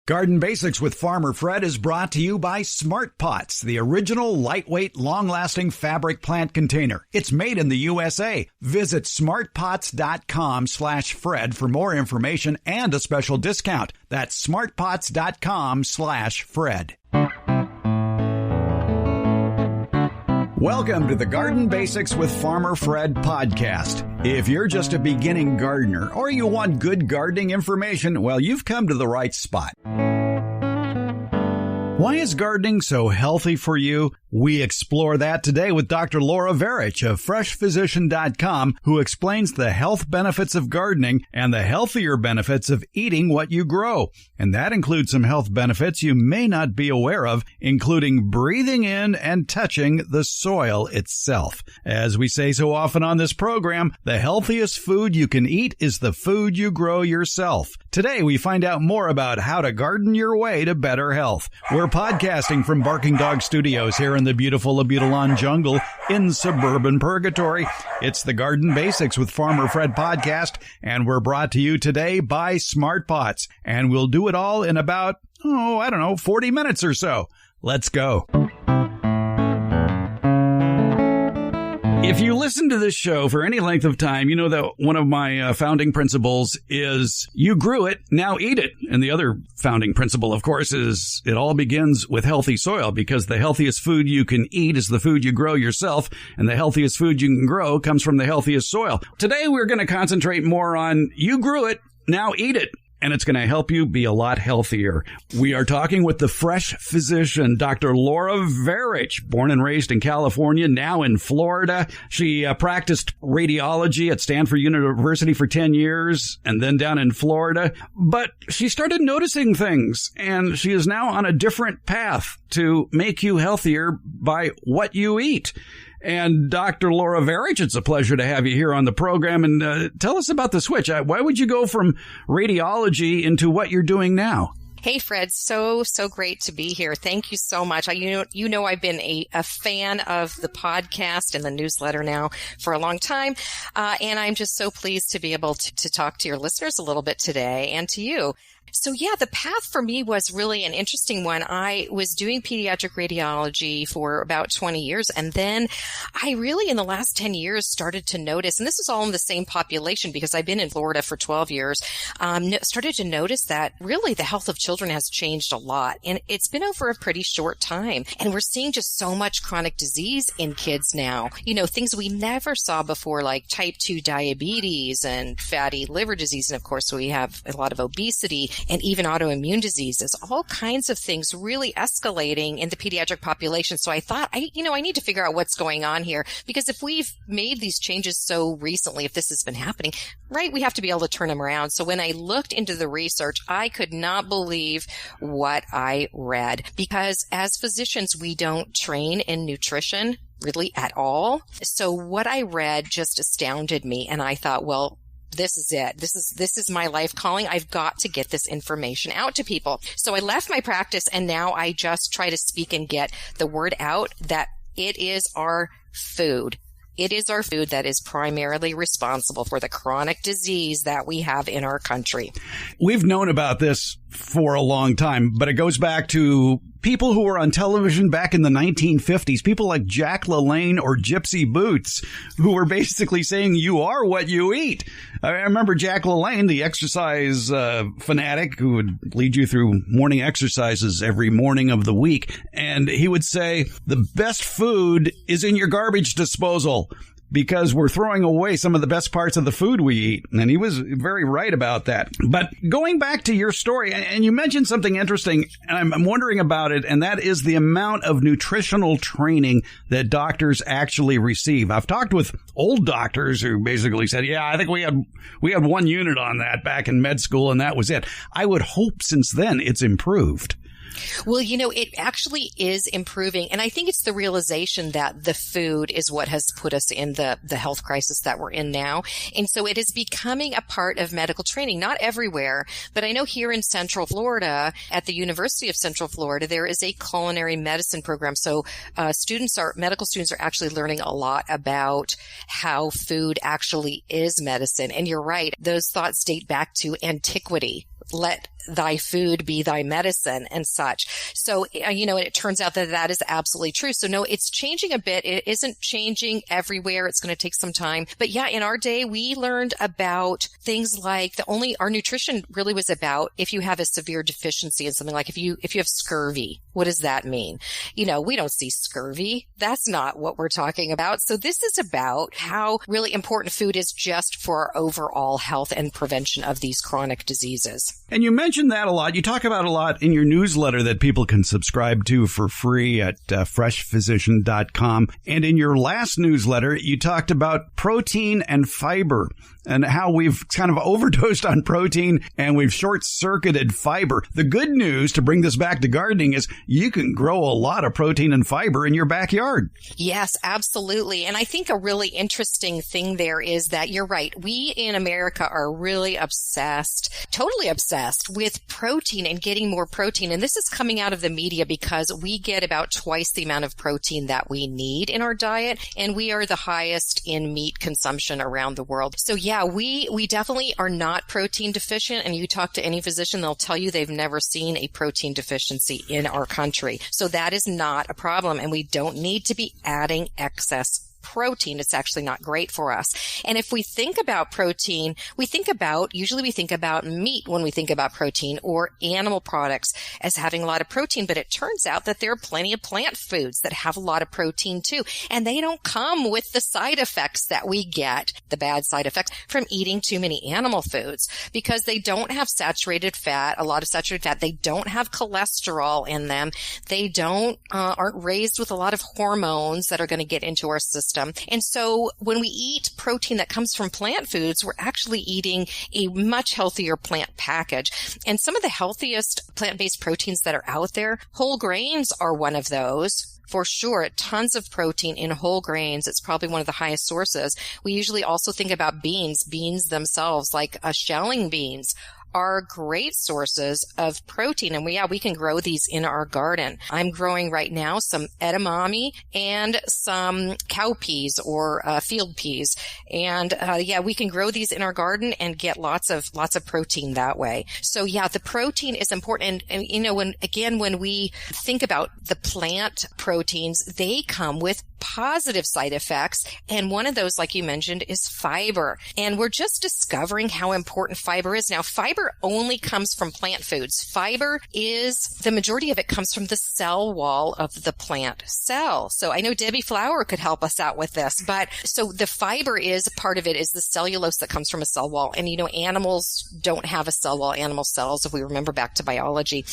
Garden Basics with Farmer Fred is brought to you by Smart Pots, the original lightweight, long-lasting fabric plant container. It's made in the USA. Visit smartpots.com/Fred for more information and a special discount. That's smartpots.com/Fred. Welcome to the Garden Basics with Farmer Fred podcast. If you're just a beginning gardener or you want good gardening information, well, you've come to the right spot. Why is gardening so healthy for you? We explore that today with Dr. Laura Verich of FreshPhysician.com, who explains the health benefits of gardening and the healthier benefits of eating what you grow. And that includes some health benefits you may not be aware of, including breathing in and touching the soil itself. As we say so often on this program, the healthiest food you can eat is the food you grow yourself. Today, we find out more about how to garden your way to better health. We're podcasting from Barking Dog Studios here in the beautiful Abutilon jungle in suburban purgatory. It's the Garden Basics with Farmer Fred podcast, and we're brought to you today by Smart Pots. And we'll do it all in about, 40 minutes or so. Let's go. If you listen to this show for any length of time, you know that one of my founding principles is you grew it, now eat it. And the other founding principle, of course, is it all begins with healthy soil, because the healthiest food you can eat is the food you grow yourself, and the healthiest food you can grow comes from the healthiest soil. Today, we're going to concentrate more on you grew it, now eat it. And it's going to help you be a lot healthier. We are talking with the fresh physician, Dr. Laura Verich, born and raised in California, now in Florida. She practiced radiology at Stanford University for 10 years and then down in Florida. But she started noticing things, and she is now on a different path to make you healthier by what you eat. And Dr. Laura Verich, it's a pleasure to have you here on the program. And tell us about the switch. Why would you go from radiology into what you're doing now? Hey, Fred, so great to be here. Thank you so much. You know I've been a fan of the podcast and the newsletter now for a long time, and I'm just so pleased to be able to talk to your listeners a little bit today and to you. So yeah, the path for me was really an interesting one. I was doing pediatric radiology for about 20 years. And then I really, in the last 10 years, started to notice, and this is all in the same population because I've been in Florida for 12 years, started to notice that really the health of children has changed a lot. And it's been over a pretty short time. And we're seeing just so much chronic disease in kids now. You know, things we never saw before, like type 2 diabetes and fatty liver disease. And of course, we have a lot of obesity and even autoimmune diseases, all kinds of things really escalating in the pediatric population. So I thought, I need to figure out what's going on here, because if we've made these changes so recently, if this has been happening, right, we have to be able to turn them around. So when I looked into the research, I could not believe what I read, because as physicians, we don't train in nutrition really at all. So what I read just astounded me. And I thought, well, this is it. This is my life calling. I've got to get this information out to people. So I left my practice, and now I just try to speak and get the word out that it is our food. It is our food that is primarily responsible for the chronic disease that we have in our country. We've known about this for a long time, but it goes back to people who were on television back in the 1950s, people like Jack LaLanne or Gypsy Boots, who were basically saying you are what you eat. I remember Jack LaLanne, the exercise fanatic who would lead you through morning exercises every morning of the week. And he would say the best food is in your garbage disposal, because we're throwing away some of the best parts of the food we eat. And he was very right about that. But going back to your story, and you mentioned something interesting, and I'm wondering about it, and that is the amount of nutritional training that doctors actually receive. I've talked with old doctors who basically said, yeah, I think we had 1 unit on that back in med school, and that was it. I would hope since then it's improved. Well, it actually is improving. And I think it's the realization that the food is what has put us in the health crisis that we're in now. And so it is becoming a part of medical training, not everywhere, but I know here in Central Florida, at the University of Central Florida, there is a culinary medicine program. So medical students are actually learning a lot about how food actually is medicine. And you're right, those thoughts date back to antiquity. let thy food be thy medicine and such. So, and it turns out that that is absolutely true. So no, it's changing a bit. It isn't changing everywhere. It's going to take some time. But yeah, in our day, we learned about things like our nutrition really was about if you have a severe deficiency in something, like if you have scurvy, what does that mean? We don't see scurvy. That's not what we're talking about. So this is about how really important food is just for our overall health and prevention of these chronic diseases. And you mentioned that a lot. You talk about a lot in your newsletter that people can subscribe to for free at freshphysician.com. And in your last newsletter, you talked about protein and fiber and how we've kind of overdosed on protein and we've short-circuited fiber. The good news, to bring this back to gardening, is you can grow a lot of protein and fiber in your backyard. Yes, absolutely. And I think a really interesting thing there is that you're right. We in America are really totally obsessed with protein and getting more protein. And this is coming out of the media because we get about twice the amount of protein that we need in our diet. And we are the highest in meat consumption around the world. So yeah, we definitely are not protein deficient. And you talk to any physician, they'll tell you they've never seen a protein deficiency in our country. So that is not a problem. And we don't need to be adding excess protein. It's actually not great for us. And if we think about protein, usually we think about meat when we think about protein, or animal products as having a lot of protein. But it turns out that there are plenty of plant foods that have a lot of protein too. And they don't come with the side effects that we get, the bad side effects from eating too many animal foods, because they don't have saturated fat, a lot of saturated fat. They don't have cholesterol in them. They aren't raised with a lot of hormones that are going to get into our system. And so when we eat protein that comes from plant foods, we're actually eating a much healthier plant package. And some of the healthiest plant-based proteins that are out there, whole grains are one of those. For sure, tons of protein in whole grains. It's probably one of the highest sources. We usually also think about beans themselves, like shelling beans, are great sources of protein. And we can grow these in our garden. I'm growing right now some edamame and some cowpeas or field peas. And we can grow these in our garden and get lots of protein that way. So yeah, the protein is important. And when we think about the plant proteins, they come with positive side effects. And one of those, like you mentioned, is fiber. And we're just discovering how important fiber is. Now, fiber only comes from plant foods. Fiber the majority of it comes from the cell wall of the plant cell. So I know Debbie Flower could help us out with this. But so the fiber part of it is the cellulose that comes from a cell wall. And, animals don't have a cell wall, animal cells, if we remember back to biology.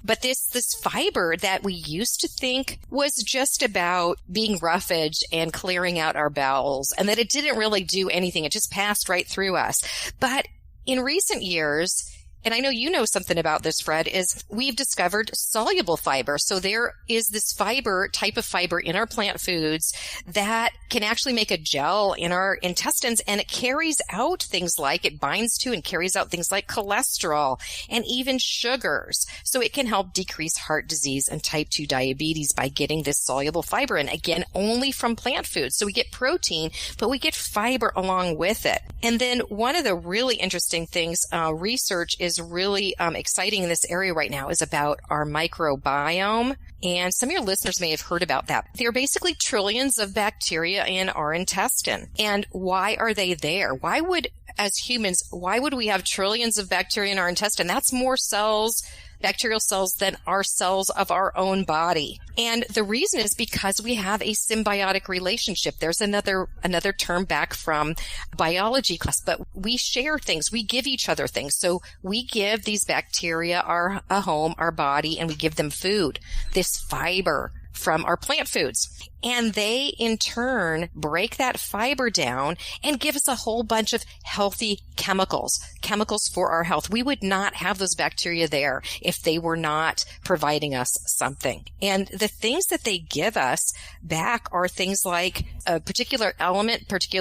But this fiber that we used to think was just about being roughaged and clearing out our bowels, and that it didn't really do anything. It just passed right through us. But in recent years, and I know you know something about this, Fred, is we've discovered soluble fiber. So there is this type of fiber in our plant foods that can actually make a gel in our intestines, and it carries out it binds to and carries out things like cholesterol and even sugars. So it can help decrease heart disease and type 2 diabetes by getting this soluble fiber in, again, only from plant foods. So we get protein, but we get fiber along with it. And then one of the really interesting things, research is really exciting in this area right now, is about our microbiome. And some of your listeners may have heard about that. There are basically trillions of bacteria in our intestine. And why are they there? As humans, why would we have trillions of bacteria in our intestine? That's more bacterial cells than our cells of our own body. And the reason is because we have a symbiotic relationship. There's another term back from biology class, but we share things. We give each other things. So we give these bacteria a home, our body, and we give them food, this fiber from our plant foods. And they, in turn, break that fiber down and give us a whole bunch of healthy chemicals for our health. We would not have those bacteria there if they were not providing us something. And the things that they give us back are things like a particular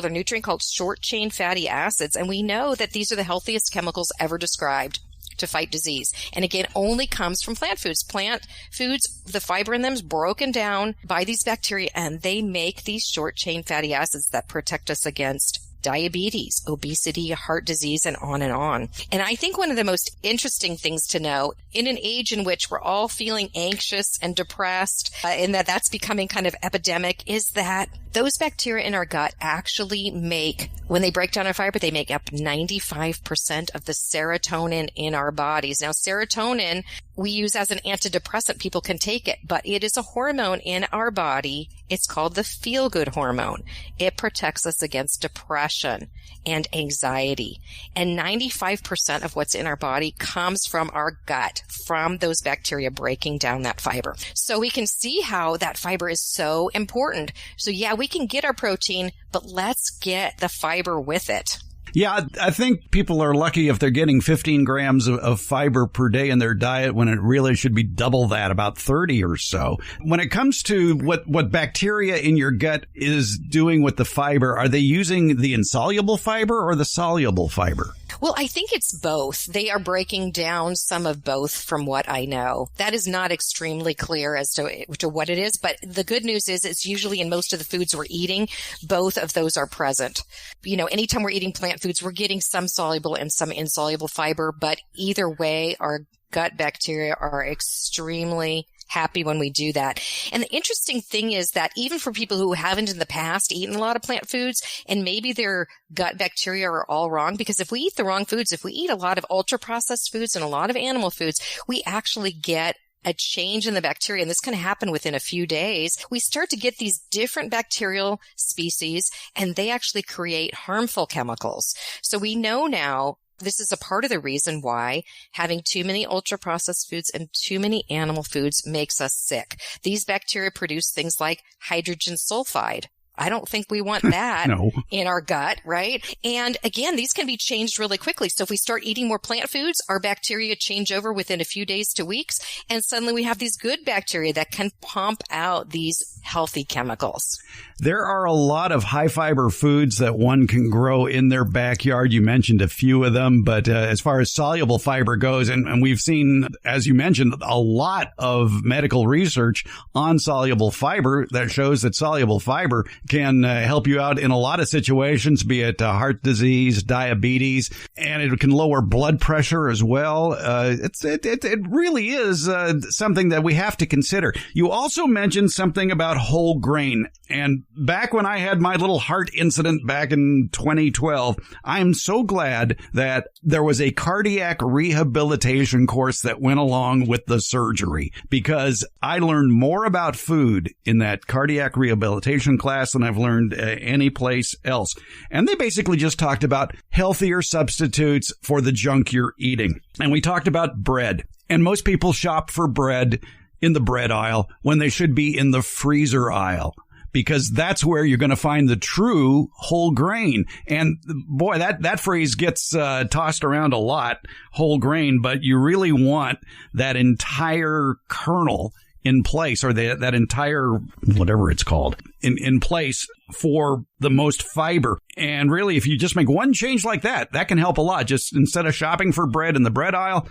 nutrient called short-chain fatty acids. And we know that these are the healthiest chemicals ever described to fight disease. And again, only comes from plant foods. Plant foods, the fiber in them is broken down by these bacteria, and they make these short chain fatty acids that protect us against diabetes, obesity, heart disease, and on and on. And I think one of the most interesting things to know in an age in which we're all feeling anxious and depressed, and that's becoming kind of epidemic, is that those bacteria in our gut actually make, when they break down our fiber, they make up 95% of the serotonin in our bodies. Now, serotonin we use as an antidepressant. People can take it, but it is a hormone in our body. It's called the feel-good hormone. It protects us against depression and anxiety. And 95% of what's in our body comes from our gut, from those bacteria breaking down that fiber. So we can see how that fiber is so important. So yeah, we can get our protein, but let's get the fiber with it. Yeah, I think people are lucky if they're getting 15 grams of fiber per day in their diet when it really should be double that, about 30 or so. When it comes to what bacteria in your gut is doing with the fiber, are they using the insoluble fiber or the soluble fiber? Well, I think it's both. They are breaking down some of both from what I know. That is not extremely clear as to what it is, but the good news is it's usually in most of the foods we're eating, both of those are present. You know, anytime we're eating plant foods, we're getting some soluble and some insoluble fiber, but either way, our gut bacteria are extremely happy when we do that. And the interesting thing is that even for people who haven't in the past eaten a lot of plant foods, and maybe their gut bacteria are all wrong, because if we eat the wrong foods, if we eat a lot of ultra-processed foods and a lot of animal foods, we actually get a change in the bacteria, and this can happen within a few days. We start to get these different bacterial species, and they actually create harmful chemicals. So we know now this is a part of the reason why having too many ultra-processed foods and too many animal foods makes us sick. These bacteria produce things like hydrogen sulfide. I don't think we want that in our gut, right? And again, these can be changed really quickly. So if we start eating more plant foods, our bacteria change over within a few days to weeks, and suddenly we have these good bacteria that can pump out these healthy chemicals. There are a lot of high fiber foods that one can grow in their backyard. You mentioned a few of them, but as far as soluble fiber goes, and we've seen, as you mentioned, a lot of medical research on soluble fiber that shows that soluble fiber can help you out in a lot of situations, be it heart disease, diabetes, and it can lower blood pressure as well. It really is something that we have to consider. You also mentioned something about whole grain. And back when I had my little heart incident back in 2012, I'm so glad that there was a cardiac rehabilitation course that went along with the surgery, because I learned more about food in that cardiac rehabilitation class than I've learned any place else. And they basically just talked about healthier substitutes for the junk you're eating. And we talked about bread. And most people shop for bread in the bread aisle when they should be in the freezer aisle, because that's where you're going to find the true whole grain. And boy, that phrase gets tossed around a lot, whole grain, but you really want that entire kernel in place, or that entire, whatever it's called, in place for the most fiber. And really, if you just make one change like that, that can help a lot. Just instead of shopping for bread in the bread aisle,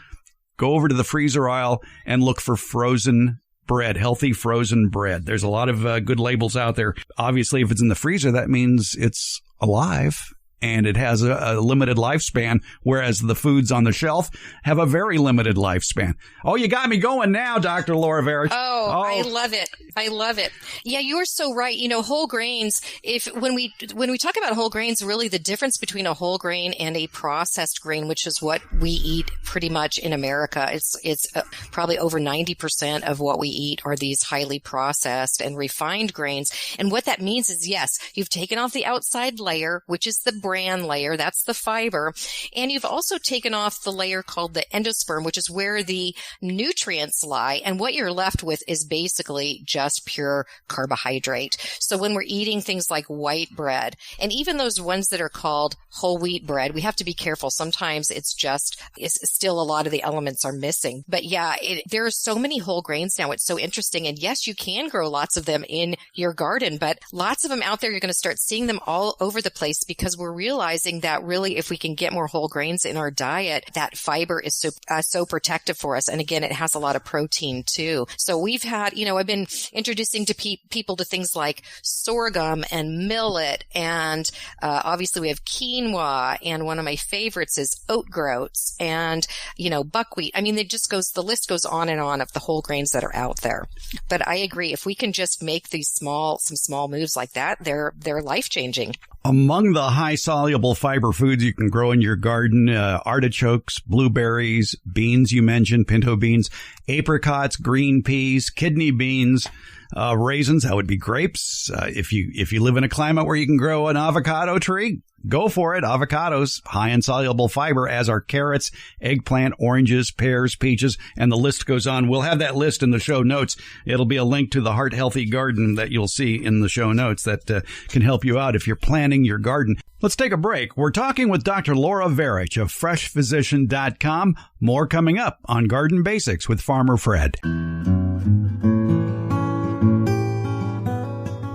go over to the freezer aisle and look for frozen bread, healthy frozen bread. There's a lot of good labels out there. Obviously, if it's in the freezer, that means it's alive and it has a limited lifespan, whereas the foods on the shelf have a very limited lifespan. Oh, you got me going now, Dr. Laura Verich. Oh, I love it. I love it. Yeah, you are so right. You know, whole grains, when we talk about whole grains, really the difference between a whole grain and a processed grain, which is what we eat pretty much in America, it's probably over 90% of what we eat are these highly processed and refined grains. And what that means is, yes, you've taken off the outside layer, which is the bran layer, that's the fiber, and you've also taken off the layer called the endosperm, which is where the nutrients lie, and what you're left with is basically just pure carbohydrate. So when we're eating things like white bread, and even those ones that are called whole wheat bread, we have to be careful. Sometimes it's still a lot of the elements are missing. But yeah, there are so many whole grains now. It's so interesting. And yes, you can grow lots of them in your garden, but lots of them out there, you're going to start seeing them all over the place because we're realizing that really if we can get more whole grains in our diet, that fiber is so protective for us. And again, it has a lot of protein too. So we've had, I've been introducing to people to things like sorghum and millet, and obviously we have quinoa, and one of my favorites is oat groats and, buckwheat. I mean, the list goes on and on of the whole grains that are out there. But I agree, if we can just make some small moves like that, they're life-changing. Among the high-soluble fiber foods you can grow in your garden, artichokes, blueberries, beans you mentioned, pinto beans, apricots, green peas, kidney beans, raisins, that would be grapes. If you live in a climate where you can grow an avocado tree, go for it. Avocados, high in soluble fiber, as are carrots, eggplant, oranges, pears, peaches, and the list goes on. We'll have that list in the show notes. It'll be a link to the Heart Healthy Garden that you'll see in the show notes that can help you out if you're planning your garden. Let's take a break. We're talking with Dr. Laura Verich of FreshPhysician.com. More coming up on Garden Basics with Farmer Fred.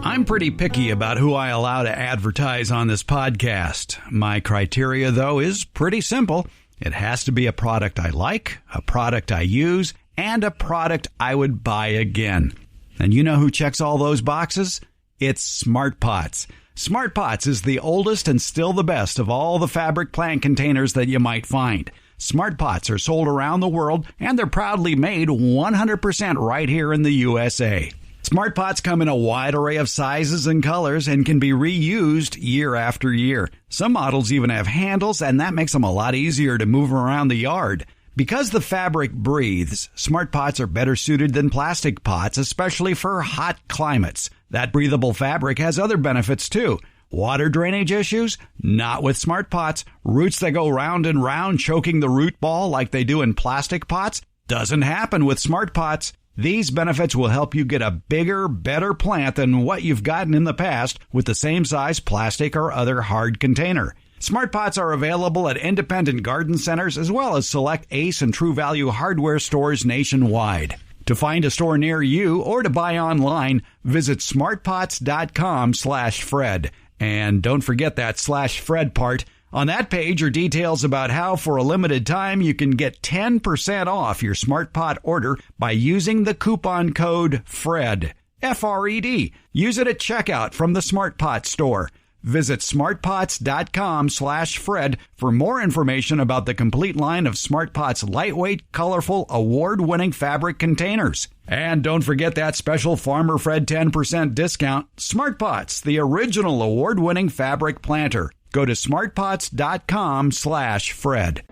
I'm pretty picky about who I allow to advertise on this podcast. My criteria, though, is pretty simple. It has to be a product I like, a product I use, and a product I would buy again. And you know who checks all those boxes? It's Smart Pots. Smart Pots is the oldest and still the best of all the fabric plant containers that you might find. Smart Pots are sold around the world, and they're proudly made 100% right here in the USA. Smart Pots come in a wide array of sizes and colors and can be reused year after year. Some models even have handles, and that makes them a lot easier to move around the yard. Because the fabric breathes, Smart Pots are better suited than plastic pots, especially for hot climates. That breathable fabric has other benefits too. Water drainage issues? Not with Smart Pots. Roots that go round and round, choking the root ball like they do in plastic pots? Doesn't happen with Smart Pots. These benefits will help you get a bigger, better plant than what you've gotten in the past with the same size plastic or other hard container. Smart Pots are available at independent garden centers as well as select Ace and True Value hardware stores nationwide. To find a store near you or to buy online, visit smartpots.com/Fred. And don't forget that /Fred part. On that page are details about how, for a limited time, you can get 10% off your Smart Pot order by using the coupon code FRED, F-R-E-D. Use it at checkout from the Smart Pot store. Visit smartpots.com/Fred for more information about the complete line of Smart Pots lightweight, colorful, award-winning fabric containers. And don't forget that special Farmer Fred 10% discount. Smart Pots, the original award-winning fabric planter. Go to smartpots.com/Fred.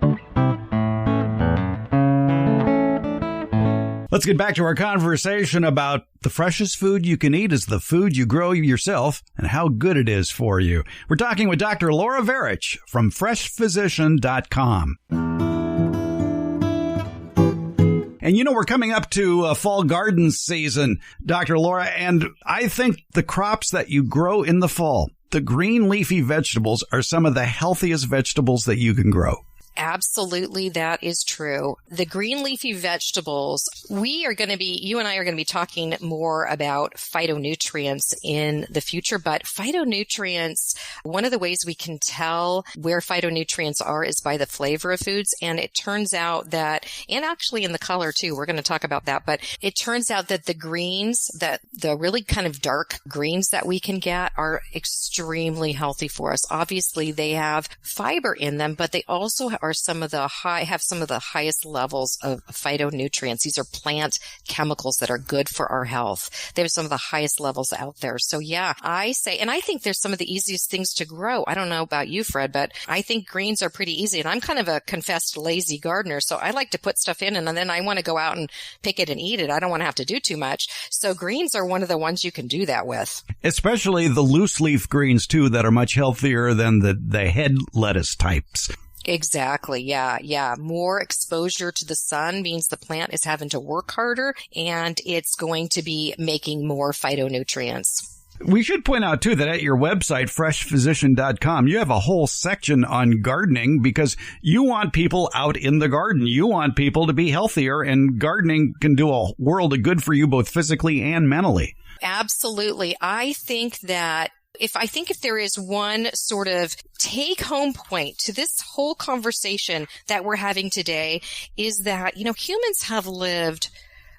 Let's get back to our conversation about the freshest food you can eat is the food you grow yourself and how good it is for you. We're talking with Dr. Laura Verich from FreshPhysician.com. And we're coming up to fall garden season, Dr. Laura, and I think the crops that you grow in the fall, the green leafy vegetables, are some of the healthiest vegetables that you can grow. Absolutely, that is true. The green leafy vegetables, you and I are going to be talking more about phytonutrients in the future, but phytonutrients, one of the ways we can tell where phytonutrients are is by the flavor of foods. And it turns out that, and actually in the color too, we're going to talk about that, but it turns out that the greens, that the really kind of dark greens that we can get are extremely healthy for us. Obviously, they have fiber in them, but they also have some of the highest levels of phytonutrients. These are plant chemicals that are good for our health. They have some of the highest levels out there. So yeah, I think they're some of the easiest things to grow. I don't know about you, Fred, but I think greens are pretty easy. And I'm kind of a confessed lazy gardener. So I like to put stuff in and then I want to go out and pick it and eat it. I don't want to have to do too much. So greens are one of the ones you can do that with. Especially the loose leaf greens too, that are much healthier than the head lettuce types. Exactly. Yeah. More exposure to the sun means the plant is having to work harder and it's going to be making more phytonutrients. We should point out, too, that at your website, freshphysician.com, you have a whole section on gardening because you want people out in the garden. You want people to be healthier, and gardening can do a world of good for you both physically and mentally. Absolutely. I think that if there is one sort of take home point to this whole conversation that we're having today, is that, humans have lived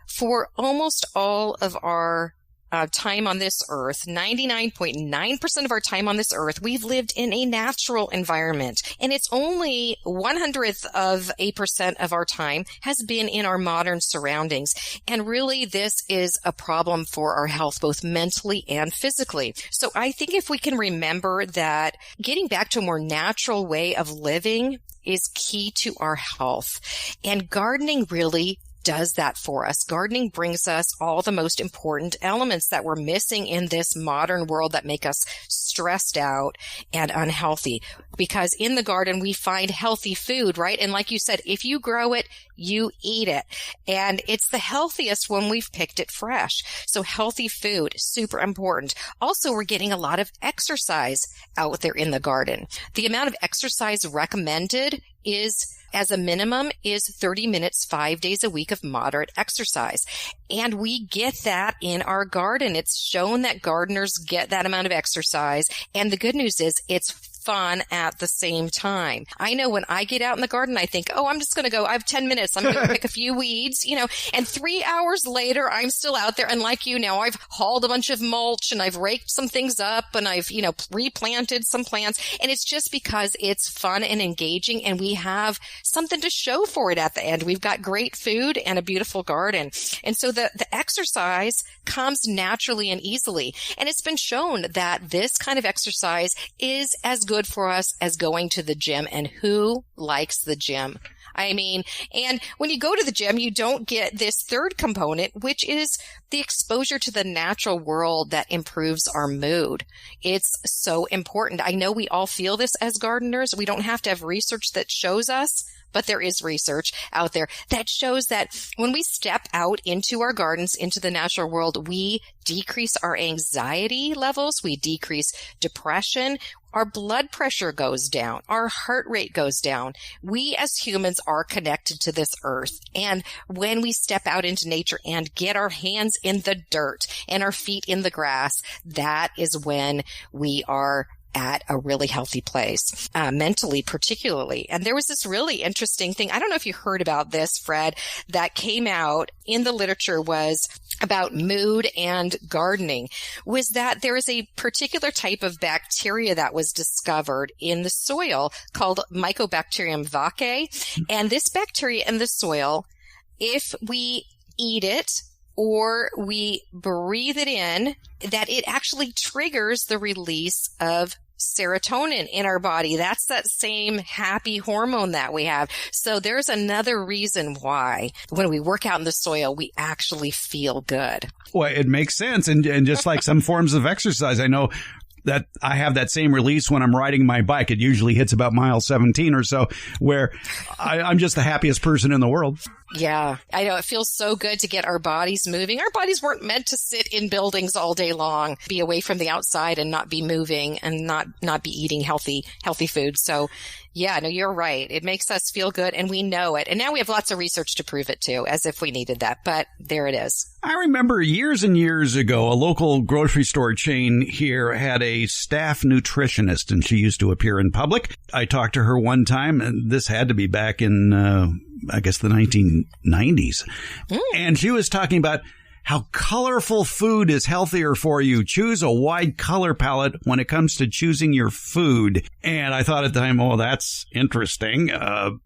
for almost all of our time on this earth, 99.9% of our time on this earth, we've lived in a natural environment. And it's only 0.01% of our time has been in our modern surroundings. And really, this is a problem for our health, both mentally and physically. So I think if we can remember that getting back to a more natural way of living is key to our health. And gardening really does that for us. Gardening brings us all the most important elements that we're missing in this modern world that make us stressed out and unhealthy. Because in the garden, we find healthy food, right? And like you said, if you grow it, you eat it. And it's the healthiest when we've picked it fresh. So healthy food, super important. Also, we're getting a lot of exercise out there in the garden. The amount of exercise recommended as a minimum is 30 minutes, 5 days a week of moderate exercise. And we get that in our garden. It's shown that gardeners get that amount of exercise. And the good news is it's fun at the same time. I know when I get out in the garden, I think, I'm just going to go, I have 10 minutes. I'm going to pick a few weeds, and 3 hours later, I'm still out there. And like I've hauled a bunch of mulch and I've raked some things up and I've, replanted some plants. And it's just because it's fun and engaging and we have something to show for it at the end. We've got great food and a beautiful garden. And so the exercise comes naturally and easily. And it's been shown that this kind of exercise is as good for us as going to the gym. And who likes the gym? I mean, and when you go to the gym, you don't get this third component, which is the exposure to the natural world that improves our mood. It's so important. I know we all feel this as gardeners. We don't have to have research that shows us, but there is research out there that shows that when we step out into our gardens, into the natural world, we decrease our anxiety levels, we decrease depression, our blood pressure goes down, our heart rate goes down. We as humans are connected to this earth. And when we step out into nature and get our hands in the dirt and our feet in the grass, that is when we are at a really healthy place, mentally particularly. And there was this really interesting thing. I don't know if you heard about this, Fred, that came out in the literature was about mood and gardening, was that there is a particular type of bacteria that was discovered in the soil called Mycobacterium vaccae. And this bacteria in the soil, if we eat it, or we breathe it in, that it actually triggers the release of serotonin in our body. That's that same happy hormone that we have. So there's another reason why when we work out in the soil, we actually feel good. Well, it makes sense. And just like some forms of exercise, I know that I have that same release when I'm riding my bike. It usually hits about mile 17 or so, where I'm just the happiest person in the world. Yeah, I know. It feels so good to get our bodies moving. Our bodies weren't meant to sit in buildings all day long, be away from the outside and not be moving and not be eating healthy food. So yeah, no, you're right. It makes us feel good and we know it. And now we have lots of research to prove it too, as if we needed that. But there it is. I remember years and years ago, a local grocery store chain here had a staff nutritionist, and she used to appear in public. I talked to her one time, and this had to be back in, I guess, the 1990s. And she was talking about how colorful food is healthier for you. Choose a wide color palette when it comes to choosing your food. And I thought at the time, oh, that's interesting.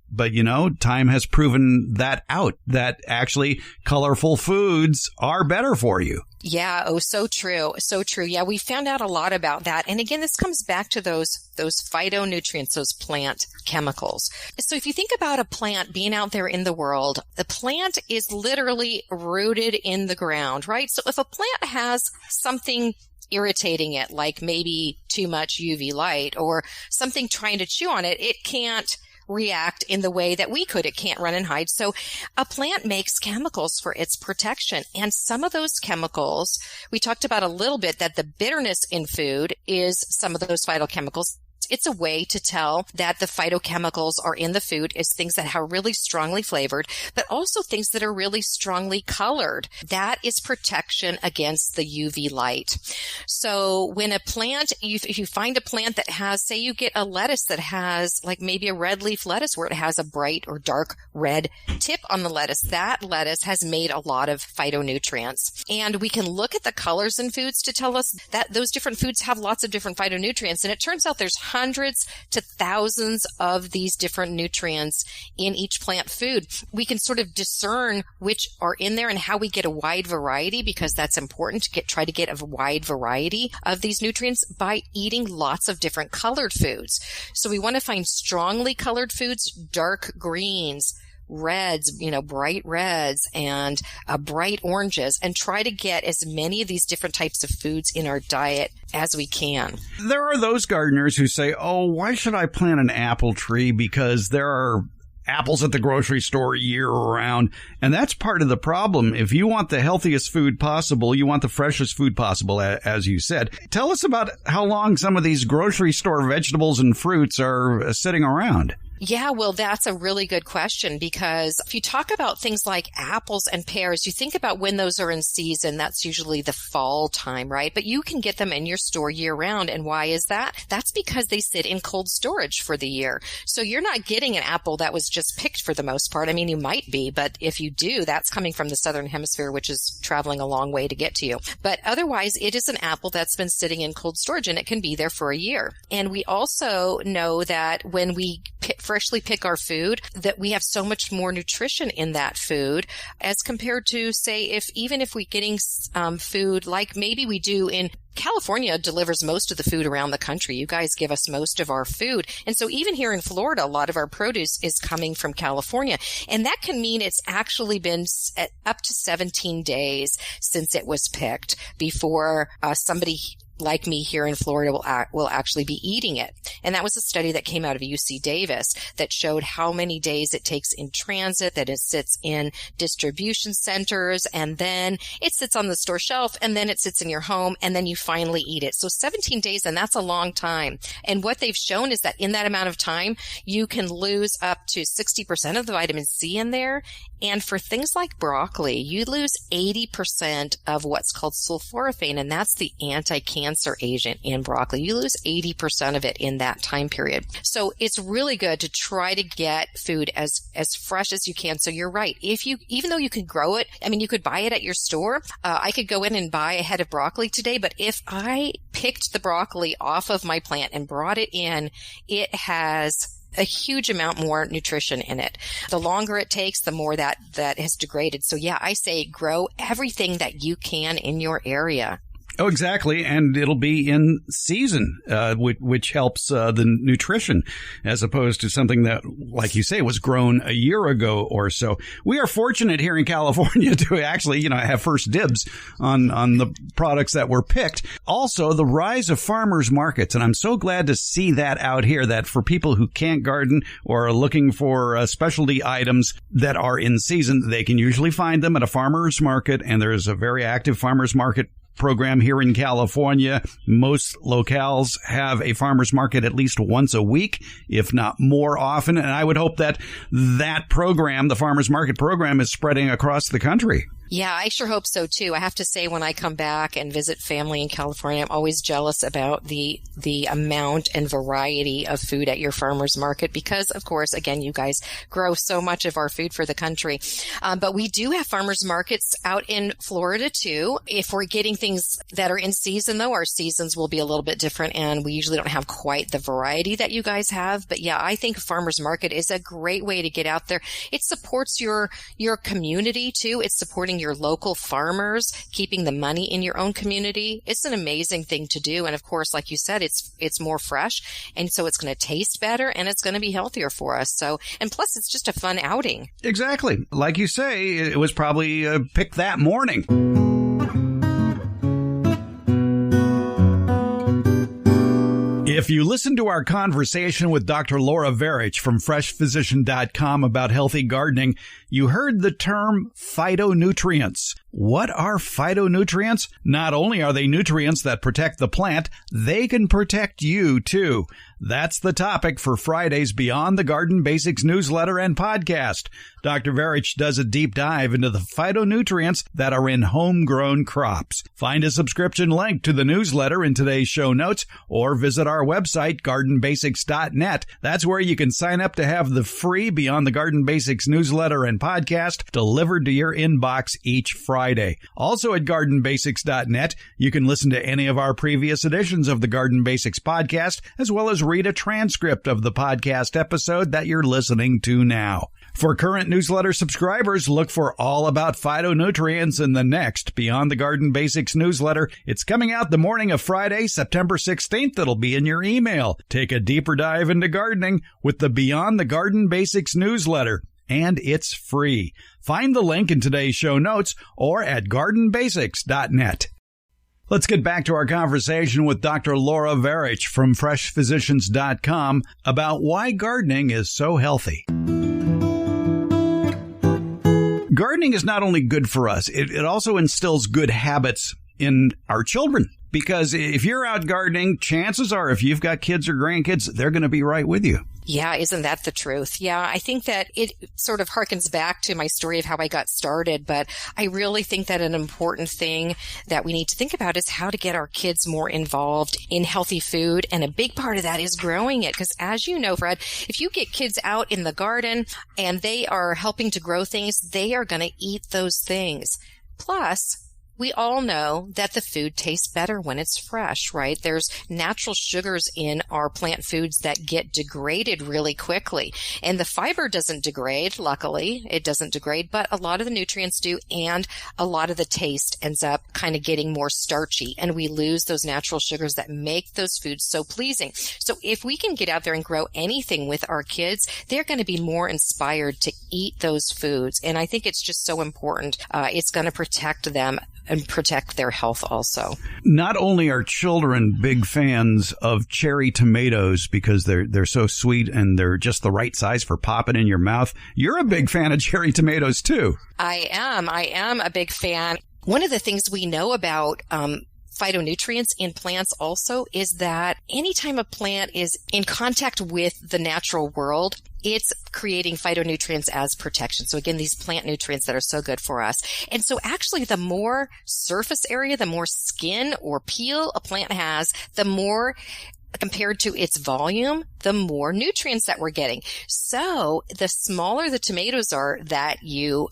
But, time has proven that out, that actually colorful foods are better for you. Yeah. Oh, so true. So true. Yeah. We found out a lot about that. And again, this comes back to those phytonutrients, those plant chemicals. So if you think about a plant being out there in the world, the plant is literally rooted in the ground, right? So if a plant has something irritating it, like maybe too much UV light or something trying to chew on it, it can't react in the way that we could. It can't run and hide. So a plant makes chemicals for its protection. And some of those chemicals, we talked about a little bit that the bitterness in food is some of those phytochemicals. It's a way to tell that the phytochemicals are in the food is things that are really strongly flavored, but also things that are really strongly colored. That is protection against the UV light. So when a plant, if you find a plant that has, say you get a lettuce that has like maybe a red leaf lettuce where it has a bright or dark red tip on the lettuce, that lettuce has made a lot of phytonutrients. And we can look at the colors in foods to tell us that those different foods have lots of different phytonutrients. And it turns out there's hundreds to thousands of these different nutrients in each plant food. We can sort of discern which are in there and how we get a wide variety, because that's important to try to get a wide variety of these nutrients by eating lots of different colored foods. So we want to find strongly colored foods, dark greens, reds, bright reds and bright oranges, and try to get as many of these different types of foods in our diet as we can. There are those gardeners who say, oh, why should I plant an apple tree? Because there are apples at the grocery store year round. And that's part of the problem. If you want the healthiest food possible, you want the freshest food possible, as you said. Tell us about how long some of these grocery store vegetables and fruits are sitting around. Yeah, well, that's a really good question, because if you talk about things like apples and pears, you think about when those are in season. That's usually the fall time, right? But you can get them in your store year round. And why is that? That's because they sit in cold storage for the year. So you're not getting an apple that was just picked for the most part. I mean, you might be, but if you do, that's coming from the southern hemisphere, which is traveling a long way to get to you. But otherwise, it is an apple that's been sitting in cold storage, and it can be there for a year. And we also know that when we freshly pick our food, that we have so much more nutrition in that food as compared to, say, even if we're getting food like maybe we do in California delivers most of the food around the country. You guys give us most of our food. And so even here in Florida, a lot of our produce is coming from California. And that can mean it's actually been up to 17 days since it was picked before somebody like me here in Florida will actually be eating it. And that was a study that came out of UC Davis that showed how many days it takes in transit, that it sits in distribution centers, and then it sits on the store shelf, and then it sits in your home, and then you finally eat it. So 17 days, and that's a long time. And what they've shown is that in that amount of time, you can lose up to 60% of the vitamin C in there. And for things like broccoli, you lose 80% of what's called sulforaphane, and that's the anti-cancer agent in broccoli. You lose 80% of it in that time period. So it's really good to try to get food as fresh as you can. So you're right. Even though you can grow it, I mean, you could buy it at your store. I could go in and buy a head of broccoli today, but if I picked the broccoli off of my plant and brought it in, it has a huge amount more nutrition in it. The longer it takes, the more that has degraded. So yeah, I say grow everything that you can in your area. Oh, exactly. And it'll be in season, which helps the nutrition, as opposed to something that, like you say, was grown a year ago or so. We are fortunate here in California to actually, have first dibs on the products that were picked. Also, the rise of farmers markets. And I'm so glad to see that out here, that for people who can't garden or are looking for specialty items that are in season, they can usually find them at a farmer's market. And there's a very active farmer's market program here in California. Most locales have a farmer's market at least once a week, if not more often. And I would hope that program, the farmer's market program, is spreading across the country. Yeah, I sure hope so too. I have to say, when I come back and visit family in California, I'm always jealous about the amount and variety of food at your farmer's market, because, of course, again, you guys grow so much of our food for the country. But we do have farmer's markets out in Florida too. If we're getting things that are in season, though, our seasons will be a little bit different, and we usually don't have quite the variety that you guys have. But yeah, I think farmer's market is a great way to get out there. It supports your community too. It's supporting your local farmers, keeping the money in your own community. It's an amazing thing to do. And of course, like you said, it's more fresh. And so it's going to taste better, and it's going to be healthier for us. So, and plus it's just a fun outing. Exactly. Like you say, it was probably picked that morning. If you listen to our conversation with Dr. Laura Verich from freshphysician.com about healthy gardening, you heard the term phytonutrients. What are phytonutrients? Not only are they nutrients that protect the plant, they can protect you too. That's the topic for Friday's Beyond the Garden Basics newsletter and podcast. Dr. Verich does a deep dive into the phytonutrients that are in homegrown crops. Find a subscription link to the newsletter in today's show notes or visit our website, gardenbasics.net. That's where you can sign up to have the free Beyond the Garden Basics newsletter and podcast delivered to your inbox each Friday. Also at gardenbasics.net, you can listen to any of our previous editions of the Garden Basics podcast, as well as read a transcript of the podcast episode that you're listening to now. For current newsletter subscribers, look for all about phytonutrients in the next Beyond the Garden Basics newsletter. It's coming out the morning of Friday, September 16th. It'll be in your email. Take a deeper dive into gardening with the Beyond the Garden Basics newsletter. And it's free. Find the link in today's show notes or at gardenbasics.net. Let's get back to our conversation with Dr. Laura Verich from freshphysicians.com about why gardening is so healthy. Gardening is not only good for us, it also instills good habits in our children. Because if you're out gardening, chances are if you've got kids or grandkids, they're going to be right with you. Yeah, isn't that the truth? Yeah, I think that it sort of harkens back to my story of how I got started, but I really think that an important thing that we need to think about is how to get our kids more involved in healthy food, and a big part of that is growing it, because as you know, Fred, if you get kids out in the garden and they are helping to grow things, they are going to eat those things. Plus, we all know that the food tastes better when it's fresh, right? There's natural sugars in our plant foods that get degraded really quickly. And the fiber doesn't degrade, luckily. It doesn't degrade, but a lot of the nutrients do, and a lot of the taste ends up kind of getting more starchy, and we lose those natural sugars that make those foods so pleasing. So if we can get out there and grow anything with our kids, they're going to be more inspired to eat those foods. And I think it's just so important. It's going to protect them and protect their health also. Not only are children big fans of cherry tomatoes because they're so sweet and they're just the right size for popping in your mouth, you're a big fan of cherry tomatoes too. I am a big fan. One of the things we know about phytonutrients in plants also is that anytime a plant is in contact with the natural world, it's creating phytonutrients as protection. So again, these plant nutrients that are so good for us. And so actually the more surface area, the more skin or peel a plant has, the more compared to its volume, the more nutrients that we're getting. So the smaller the tomatoes are that you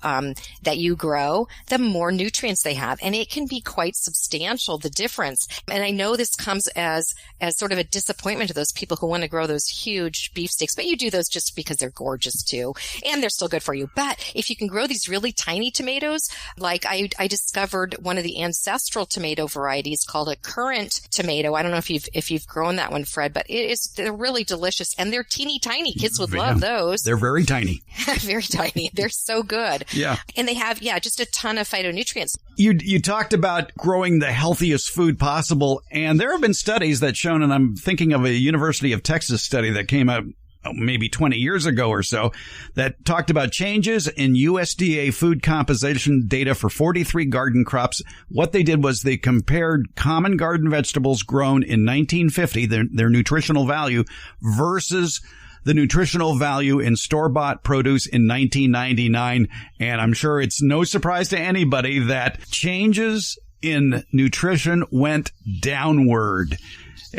grow, the more nutrients they have. And it can be quite substantial, the difference. And I know this comes as sort of a disappointment to those people who want to grow those huge beefsteaks, but you do those just because they're gorgeous too. And they're still good for you. But if you can grow these really tiny tomatoes, like I discovered one of the ancestral tomato varieties called a currant tomato. I don't know if you've grown that one, Fred, but they're really delicious, and they're teeny tiny. Kids would love those. They're very tiny. Very tiny. They're so good. Yeah. And they have, just a ton of phytonutrients. You talked about growing the healthiest food possible, and there have been studies that shown, and I'm thinking of a University of Texas study that came out maybe 20 years ago or so, that talked about changes in USDA food composition data for 43 garden crops. What they did was they compared common garden vegetables grown in 1950, their nutritional value, versus the nutritional value in store-bought produce in 1999. And I'm sure it's no surprise to anybody that changes in nutrition went downward.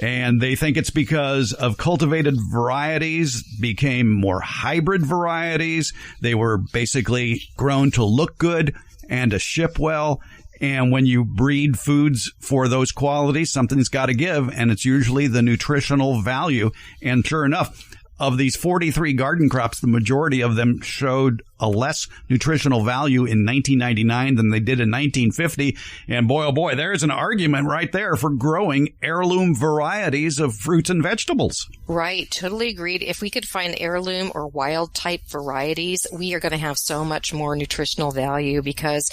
And they think it's because of cultivated varieties became more hybrid varieties. They were basically grown to look good and to ship well. And when you breed foods for those qualities, something's got to give, and it's usually the nutritional value. And sure enough, of these 43 garden crops, the majority of them showed a less nutritional value in 1999 than they did in 1950. And boy, oh boy, there's an argument right there for growing heirloom varieties of fruits and vegetables. Right. Totally agreed. If we could find heirloom or wild type varieties, we are going to have so much more nutritional value because,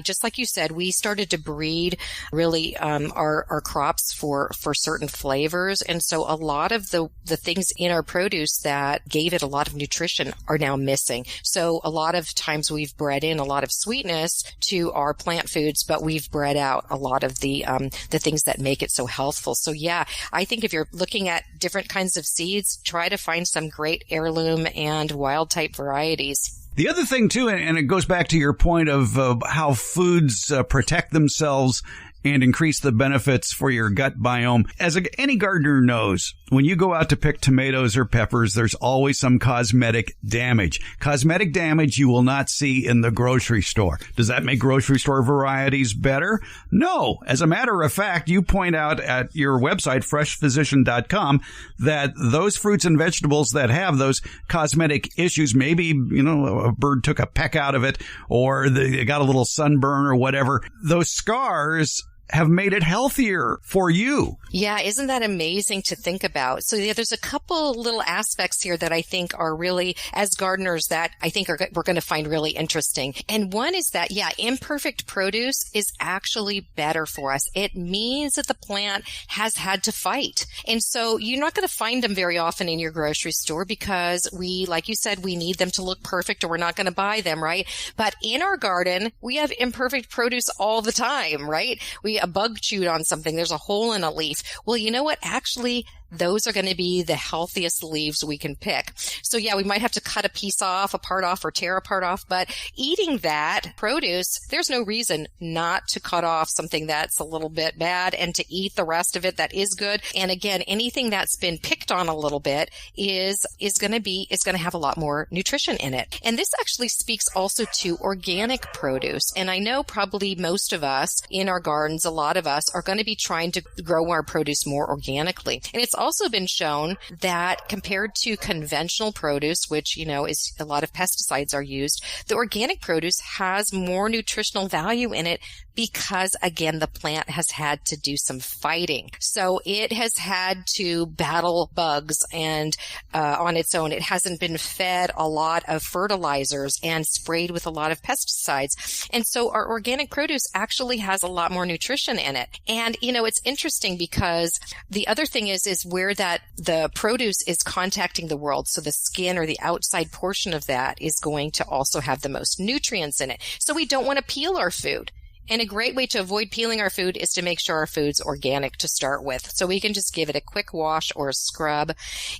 just like you said, we started to breed really our crops for certain flavors. And so a lot of the things in our produce that gave it a lot of nutrition are now missing. So so a lot of times we've bred in a lot of sweetness to our plant foods, but we've bred out a lot of the things that make it so healthful. So yeah, I think if you're looking at different kinds of seeds, try to find some great heirloom and wild type varieties. The other thing, too, and it goes back to your point of how foods protect themselves and increase the benefits for your gut biome. As any gardener knows, when you go out to pick tomatoes or peppers, there's always some cosmetic damage. Cosmetic damage you will not see in the grocery store. Does that make grocery store varieties better? No. As a matter of fact, you point out at your website, freshphysician.com, that those fruits and vegetables that have those cosmetic issues, maybe, a bird took a peck out of it or they got a little sunburn or whatever, those scars have made it healthier for you. Yeah, isn't that amazing to think about? So yeah, there's a couple little aspects here that I think are really, as gardeners, that I think we're going to find really interesting. And one is that, yeah, imperfect produce is actually better for us. It means that the plant has had to fight. And so you're not going to find them very often in your grocery store because like you said, we need them to look perfect or we're not going to buy them, right? But in our garden, we have imperfect produce all the time, right? A bug chewed on something, there's a hole in a leaf. Well, you know what? Actually, those are going to be the healthiest leaves we can pick. So yeah, we might have to cut a part off or tear a part off, but eating that produce, there's no reason not to cut off something that's a little bit bad and to eat the rest of it that is good. And again, anything that's been picked on a little bit is going to have a lot more nutrition in it. And this actually speaks also to organic produce. And I know probably most of us in our gardens, a lot of us are going to be trying to grow our produce more organically. And it's also been shown that compared to conventional produce, which, is a lot of pesticides are used, the organic produce has more nutritional value in it because, again, the plant has had to do some fighting. So it has had to battle bugs and on its own. It hasn't been fed a lot of fertilizers and sprayed with a lot of pesticides. And so our organic produce actually has a lot more nutrition in it. And, it's interesting because the other thing is where that the produce is contacting the world. So the skin or the outside portion of that is going to also have the most nutrients in it. So we don't want to peel our food. And a great way to avoid peeling our food is to make sure our food's organic to start with. So we can just give it a quick wash or a scrub,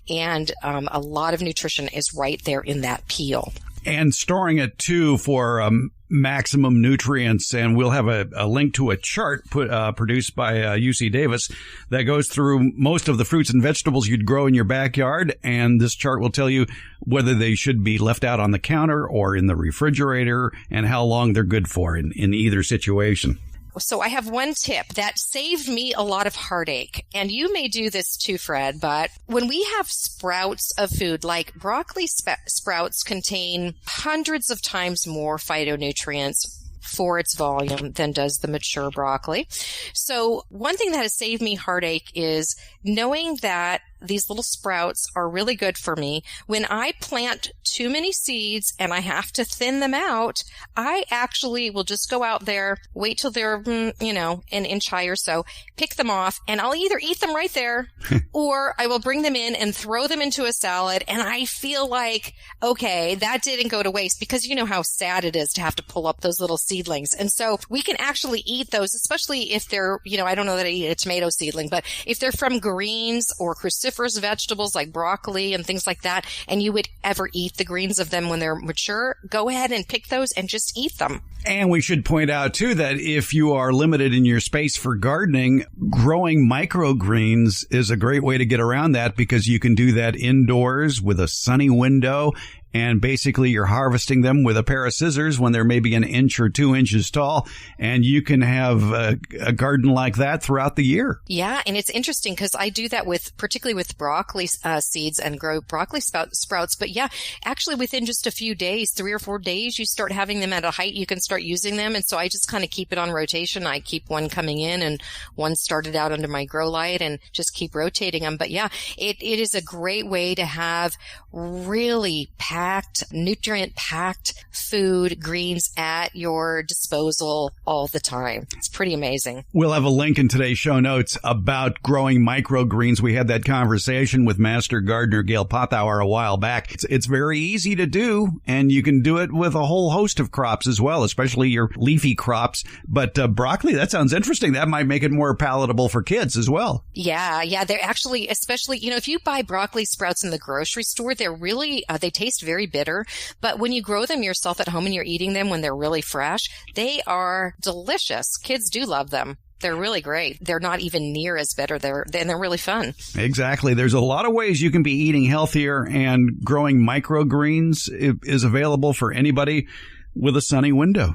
and a lot of nutrition is right there in that peel. And storing it, too, for maximum nutrients. And we'll have a link to a chart produced by UC Davis that goes through most of the fruits and vegetables you'd grow in your backyard. And this chart will tell you whether they should be left out on the counter or in the refrigerator and how long they're good for in either situation. So I have one tip that saved me a lot of heartache, and you may do this too, Fred, but when we have sprouts of food, like broccoli sprouts contain hundreds of times more phytonutrients for its volume than does the mature broccoli. So one thing that has saved me heartache is knowing that these little sprouts are really good for me. When I plant too many seeds and I have to thin them out, I actually will just go out there, wait till they're, an inch high or so, pick them off, and I'll either eat them right there or I will bring them in and throw them into a salad. And I feel like, okay, that didn't go to waste, because you know how sad it is to have to pull up those little seedlings. And so we can actually eat those, especially if they're, I don't know that I eat a tomato seedling, but if they're from greens or cruciferous vegetables like broccoli and things like that, and you would ever eat the greens of them when they're mature, go ahead and pick those and just eat them. And we should point out, too, that if you are limited in your space for gardening, growing microgreens is a great way to get around that, because you can do that indoors with a sunny window. And basically, you're harvesting them with a pair of scissors when they're maybe an inch or 2 inches tall. And you can have a garden like that throughout the year. Yeah. And it's interesting because I do that particularly with broccoli seeds, and grow broccoli sprouts. But yeah, actually within just a few days, 3 or 4 days, you start having them at a height, you can start using them. And so I just kind of keep it on rotation. I keep one coming in and one started out under my grow light, and just keep rotating them. But yeah, it is a great way to have really packed packed, nutrient-packed food, greens at your disposal all the time. It's pretty amazing. We'll have a link in today's show notes about growing microgreens. We had that conversation with Master Gardener Gail Pothauer a while back. It's very easy to do, and you can do it with a whole host of crops as well, especially your leafy crops. But broccoli, that sounds interesting. That might make it more palatable for kids as well. Yeah. They're actually, especially, if you buy broccoli sprouts in the grocery store, they're really, they taste very bitter. But when you grow them yourself at home and you're eating them when they're really fresh, they are delicious. Kids do love them. They're really great. They're not even near as bitter. They're really fun. Exactly. There's a lot of ways you can be eating healthier, and growing microgreens is available for anybody with a sunny window.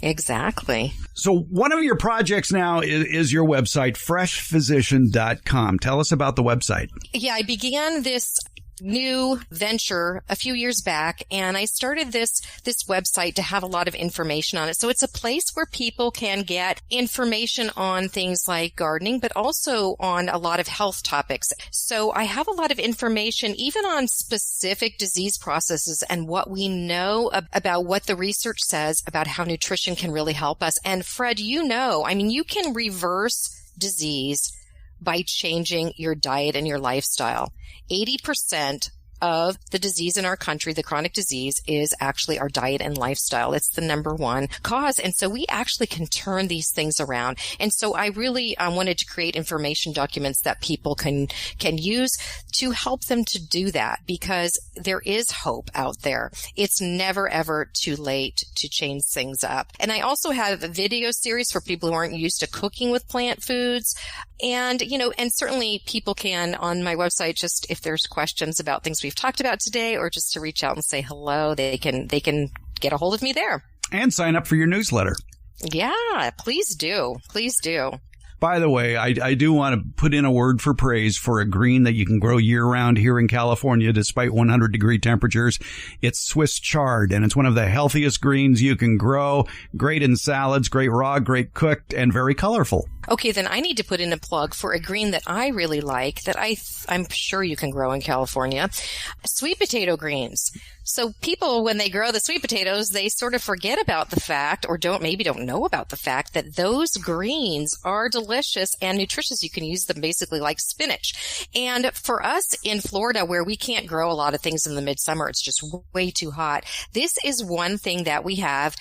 Exactly. So one of your projects now is your website, freshphysician.com. Tell us about the website. Yeah, I began this new venture a few years back, and I started this website to have a lot of information on it. So it's a place where people can get information on things like gardening, but also on a lot of health topics. So I have a lot of information even on specific disease processes and what we know about what the research says about how nutrition can really help us. And Fred, you can reverse disease by changing your diet and your lifestyle. 80% of the disease in our country, the chronic disease, is actually our diet and lifestyle. It's the number one cause. And so we actually can turn these things around. And so I really wanted to create information documents that people can use to help them to do that, because there is hope out there. It's never, ever too late to change things up. And I also have a video series for people who aren't used to cooking with plant foods. And, and certainly people can, on my website, just if there's questions about things we've talked about today, or just to reach out and say hello, they can get a hold of me there. And sign up for your newsletter. Yeah, please do. Please do. By the way, I do want to put in a word for praise for a green that you can grow year-round here in California despite 100-degree temperatures. It's Swiss chard, and it's one of the healthiest greens you can grow. Great in salads, great raw, great cooked, and very colorful. Okay, then I need to put in a plug for a green that I really like that I'm sure you can grow in California. Sweet potato greens. So people, when they grow the sweet potatoes, they sort of forget about the fact, or don't know about the fact, that those greens are delicious and nutritious. You can use them basically like spinach. And for us in Florida, where we can't grow a lot of things in the midsummer, it's just way too hot. This is one thing that we have,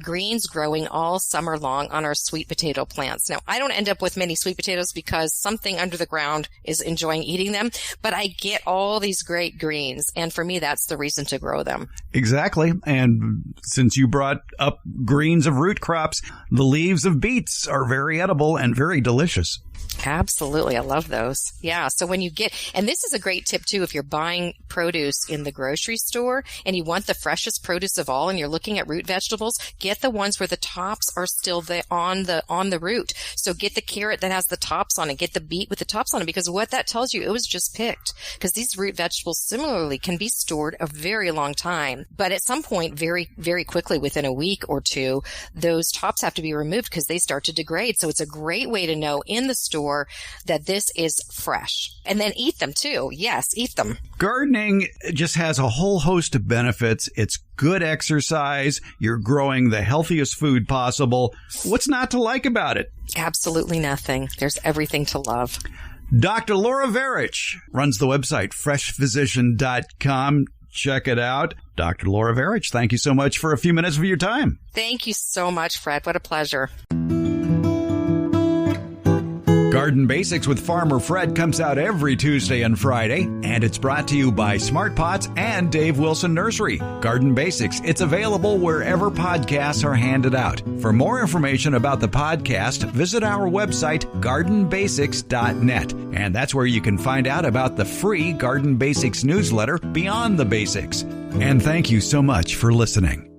greens growing all summer long on our sweet potato plants. Now, I don't end up with many sweet potatoes because something under the ground is enjoying eating them, but I get all these great greens. And for me, that's the reason to grow them. Exactly. And since you brought up greens of root crops, the leaves of beets are very edible and very delicious. Absolutely. I love those. Yeah. So when you and this is a great tip too, if you're buying produce in the grocery store and you want the freshest produce of all and you're looking at root vegetables, get the ones where the tops are still on the root. So get the carrot that has the tops on it, get the beet with the tops on it, because what that tells you, it was just picked, because these root vegetables similarly can be stored a very long time. But at some point, very, very quickly, within a week or two, those tops have to be removed because they start to degrade. So it's a great way to know in the store that this is fresh. And then eat them too. Yes, eat them. Gardening just has a whole host of benefits. It's good exercise. You're growing the healthiest food possible. What's not to like about it? Absolutely nothing. There's everything to love. Dr. Laura Verich runs the website freshphysician.com. Check it out. Dr. Laura Verich, thank you so much for a few minutes of your time. Thank you so much, Fred. What a pleasure. Garden Basics with Farmer Fred comes out every Tuesday and Friday, and it's brought to you by Smart Pots and Dave Wilson Nursery. Garden Basics, it's available wherever podcasts are handed out. For more information about the podcast, visit our website, gardenbasics.net, and that's where you can find out about the free Garden Basics newsletter, Beyond the Basics. And thank you so much for listening.